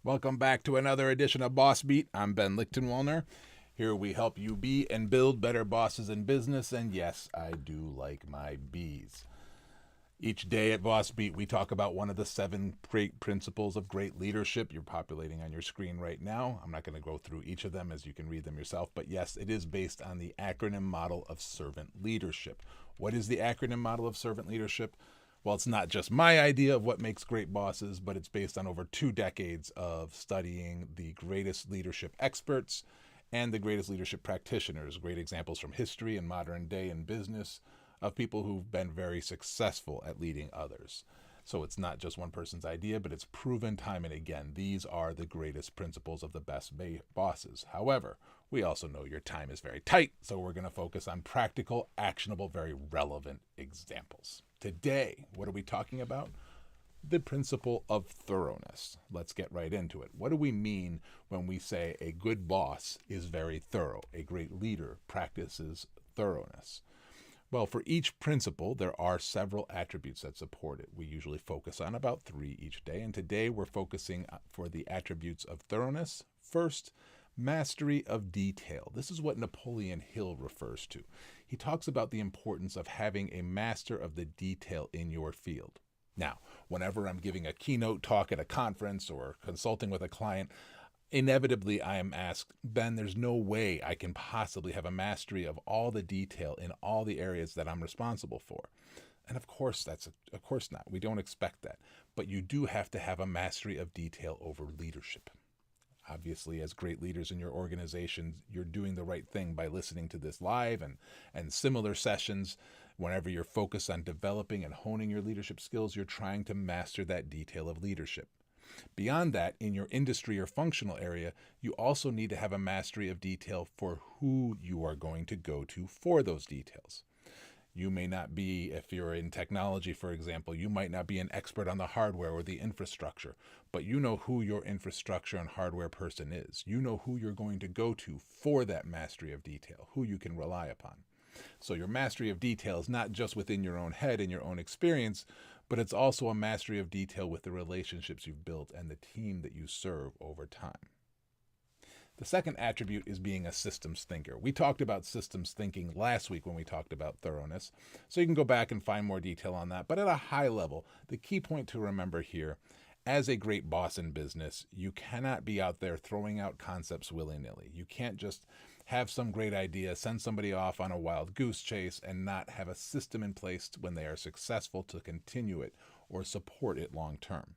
Welcome back to another edition of Boss Beat. I'm Ben Lichtenwallner. Here we help you be and build better bosses in business, and yes, I do like my bees. Each day at Boss Beat, we talk about one of the 7 great principles of great leadership. You're populating on your screen right now. I'm not going to go through each of them as you can read them yourself, but yes, it is based on the acronym model of servant leadership. What is the acronym model of servant leadership? Well, it's not just my idea of what makes great bosses, but it's based on over 2 decades of studying the greatest leadership experts and the greatest leadership practitioners. Great examples from history and modern day and business of people who've been very successful at leading others. So it's not just one person's idea, but it's proven time and again. These are the greatest principles of the best bosses. However, we also know your time is very tight, so we're going to focus on practical, actionable, very relevant examples. Today, what are we talking about? The principle of thoroughness. Let's get right into it. What do we mean when we say a good boss is very thorough? A great leader practices thoroughness. Well, for each principle, there are several attributes that support it. We usually focus on about 3 each day, and today we're focusing for the attributes of thoroughness. First, mastery of detail. This is what Napoleon Hill refers to. He talks about the importance of having a master of the detail in your field. Now, whenever I'm giving a keynote talk at a conference or consulting with a client, inevitably I am asked, Ben, there's no way I can possibly have a mastery of all the detail in all the areas that I'm responsible for. And of course not. We don't expect that. But you do have to have a mastery of detail over leadership. Obviously, as great leaders in your organization, you're doing the right thing by listening to this live and similar sessions. Whenever you're focused on developing and honing your leadership skills, you're trying to master that detail of leadership. Beyond that, in your industry or functional area, you also need to have a mastery of detail for who you are going to go to for those details. You may not be, if you're in technology, for example, you might not be an expert on the hardware or the infrastructure, but you know who your infrastructure and hardware person is. You know who you're going to go to for that mastery of detail, who you can rely upon. So your mastery of detail is not just within your own head and your own experience, but it's also a mastery of detail with the relationships you've built and the team that you serve over time. The second attribute is being a systems thinker. We talked about systems thinking last week when we talked about thoroughness, so you can go back and find more detail on that. But at a high level, the key point to remember here, as a great boss in business, you cannot be out there throwing out concepts willy-nilly. You can't just have some great idea, send somebody off on a wild goose chase, and not have a system in place when they are successful to continue it or support it long term.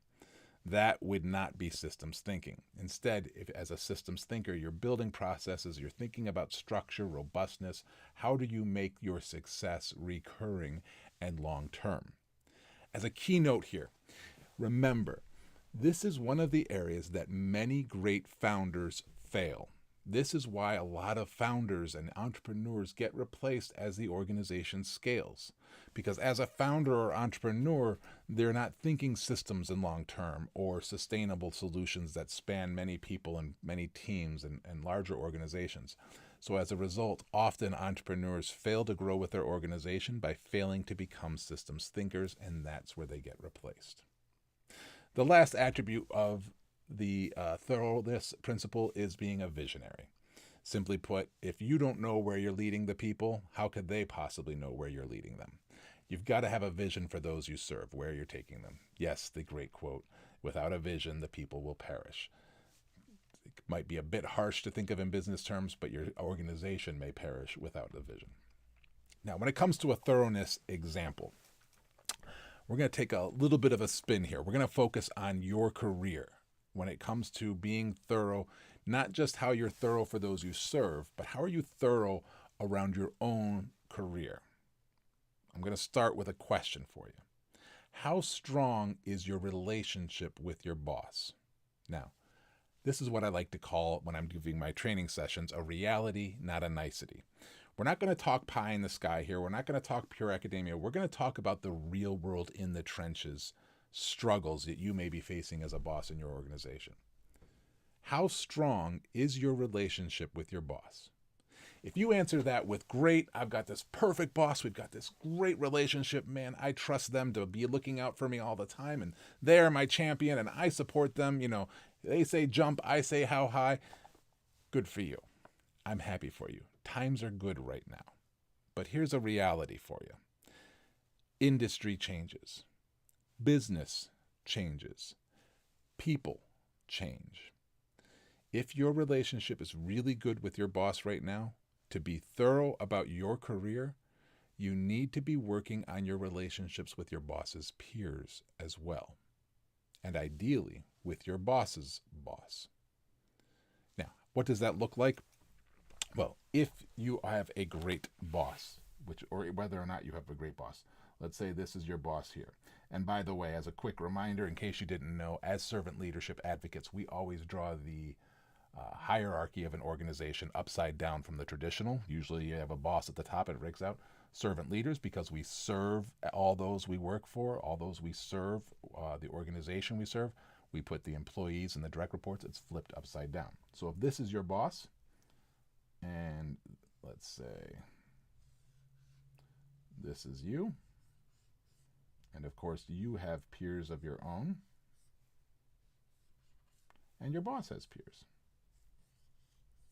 That would not be systems thinking. Instead, if as a systems thinker, you're building processes, you're thinking about structure, robustness, how do you make your success recurring and long term? As a keynote here, remember, this is one of the areas that many great founders fail. This is why a lot of founders and entrepreneurs get replaced as the organization scales. Because as a founder or entrepreneur, they're not thinking systems in long term or sustainable solutions that span many people and many teams and larger organizations. So as a result, often entrepreneurs fail to grow with their organization by failing to become systems thinkers, and that's where they get replaced. The last attribute of the thoroughness principle is being a visionary. Simply put, if you don't know where you're leading the people, how could they possibly know where you're leading them? You've got to have a vision for those you serve, where you're taking them. Yes, the great quote, without a vision, the people will perish. It might be a bit harsh to think of in business terms, but your organization may perish without a vision. Now, when it comes to a thoroughness example, we're going to take a little bit of a spin here. We're going to focus on your career. When it comes to being thorough, not just how you're thorough for those you serve, but how are you thorough around your own career? I'm going to start with a question for you. How strong is your relationship with your boss? Now, this is what I like to call, when I'm giving my training sessions, a reality, not a nicety. We're not going to talk pie in the sky here. We're not going to talk pure academia. We're going to talk about the real world in the trenches struggles that you may be facing as a boss in your organization. How strong is your relationship with your boss? If you answer that with great, I've got this perfect boss, we've got this great relationship, man, I trust them to be looking out for me all the time, and they're my champion, and I support them, They say jump, I say how high. Good for you. I'm happy for you. Times are good right now. But here's a reality for you. Industry changes. Business changes. People change. If your relationship is really good with your boss right now, to be thorough about your career, you need to be working on your relationships with your boss's peers as well. And ideally, with your boss's boss. Now, what does that look like? Well, if you have a great boss, or whether or not you have a great boss, let's say this is your boss here. And by the way, as a quick reminder, in case you didn't know, as servant leadership advocates, we always draw the hierarchy of an organization upside down from the traditional. Usually you have a boss at the top, it rigs out servant leaders because we serve all those we work for, all those we serve, the organization we serve. We put the employees and the direct reports, it's flipped upside down. So if this is your boss, and let's say this is you, and of course you have peers of your own, and your boss has peers.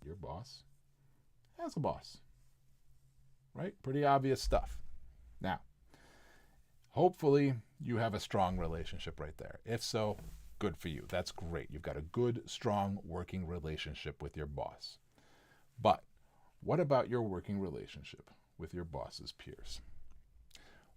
Your boss has a boss, right? Pretty obvious stuff. Now, hopefully you have a strong relationship right there. If so, good for you. That's great. You've got a good, strong working relationship with your boss. But what about your working relationship with your boss's peers?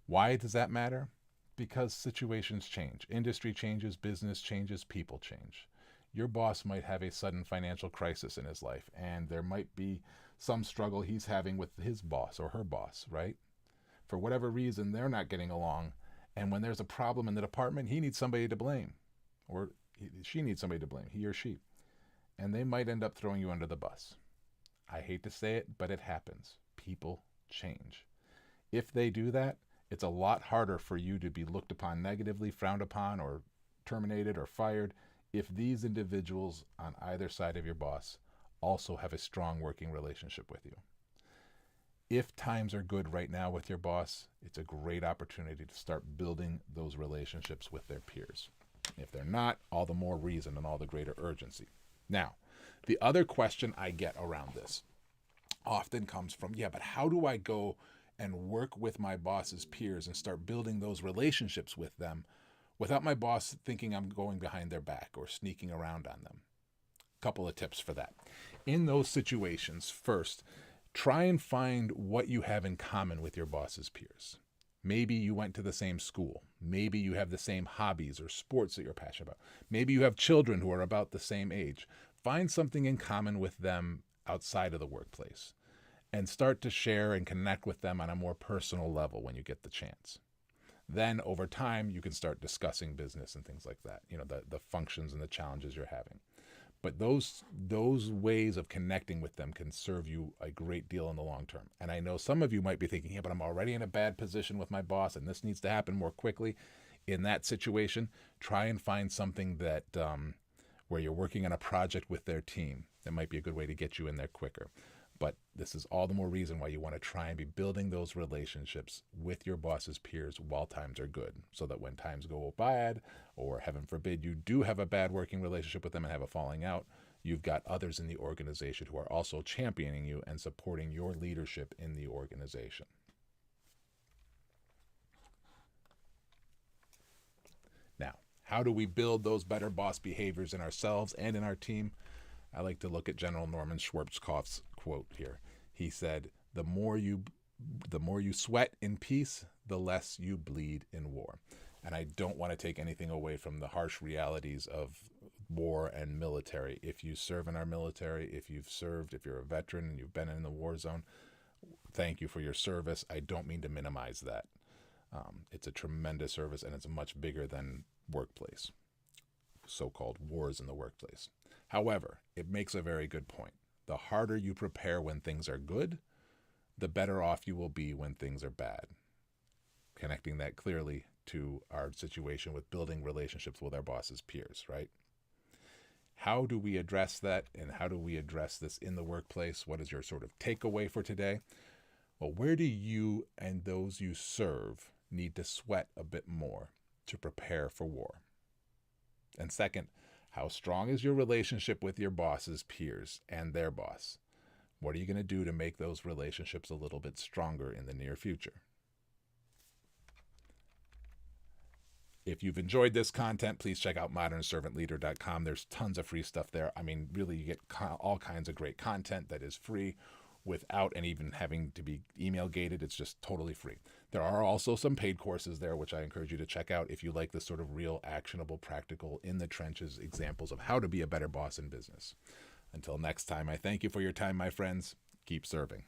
Why does that matter? Because situations change. Industry changes, business changes, people change. Your boss might have a sudden financial crisis in his life, and there might be some struggle he's having with his boss or her boss, right? For whatever reason, they're not getting along, and when there's a problem in the department, he needs somebody to blame, or she needs somebody to blame, he or she, and they might end up throwing you under the bus. I hate to say it, but it happens. People change. If they do that, it's a lot harder for you to be looked upon negatively, frowned upon, or terminated or fired if these individuals on either side of your boss also have a strong working relationship with you. If times are good right now with your boss, it's a great opportunity to start building those relationships with their peers. If they're not, all the more reason and all the greater urgency. Now, the other question I get around this often comes from, but how do I go and work with my boss's peers and start building those relationships with them without my boss thinking I'm going behind their back or sneaking around on them? Couple of tips for that. In those situations, first, try and find what you have in common with your boss's peers. Maybe you went to the same school. Maybe you have the same hobbies or sports that you're passionate about. Maybe you have children who are about the same age. Find something in common with them outside of the workplace and start to share and connect with them on a more personal level when you get the chance. Then over time, you can start discussing business and things like that, the functions and the challenges you're having. But those ways of connecting with them can serve you a great deal in the long term. And I know some of you might be thinking, but I'm already in a bad position with my boss and this needs to happen more quickly. In that situation, try and find something that where you're working on a project with their team. That might be a good way to get you in there quicker. But this is all the more reason why you want to try and be building those relationships with your boss's peers while times are good, so that when times go bad, or heaven forbid you do have a bad working relationship with them and have a falling out, you've got others in the organization who are also championing you and supporting your leadership in the organization. Now, how do we build those better boss behaviors in ourselves and in our team? I like to look at General Norman Schwarzkopf's quote here. He said, the more you sweat in peace, the less you bleed in war. And I don't want to take anything away from the harsh realities of war and military. If you serve in our military, if you're a veteran and you've been in the war zone, thank you for your service. I don't mean to minimize that. It's a tremendous service, and it's much bigger than workplace, so-called wars in the workplace. However, it makes a very good point. The harder you prepare when things are good, the better off you will be when things are bad. Connecting that clearly to our situation with building relationships with our boss's peers, right? How do we address that, and how do we address this in the workplace? What is your sort of takeaway for today? Well, where do you and those you serve need to sweat a bit more to prepare for war? And second, How strong is your relationship with your boss's peers and their boss? What are you going to do to make those relationships a little bit stronger in the near future? If you've enjoyed this content, please check out modernservantleader.com. There's tons of free stuff there. I mean, really, you get all kinds of great content that is free without and even having to be email gated. It's just totally free. There are also some paid courses there, which I encourage you to check out if you like the sort of real, actionable, practical, in the trenches examples of how to be a better boss in business. Until next time, I thank you for your time, my friends. Keep serving.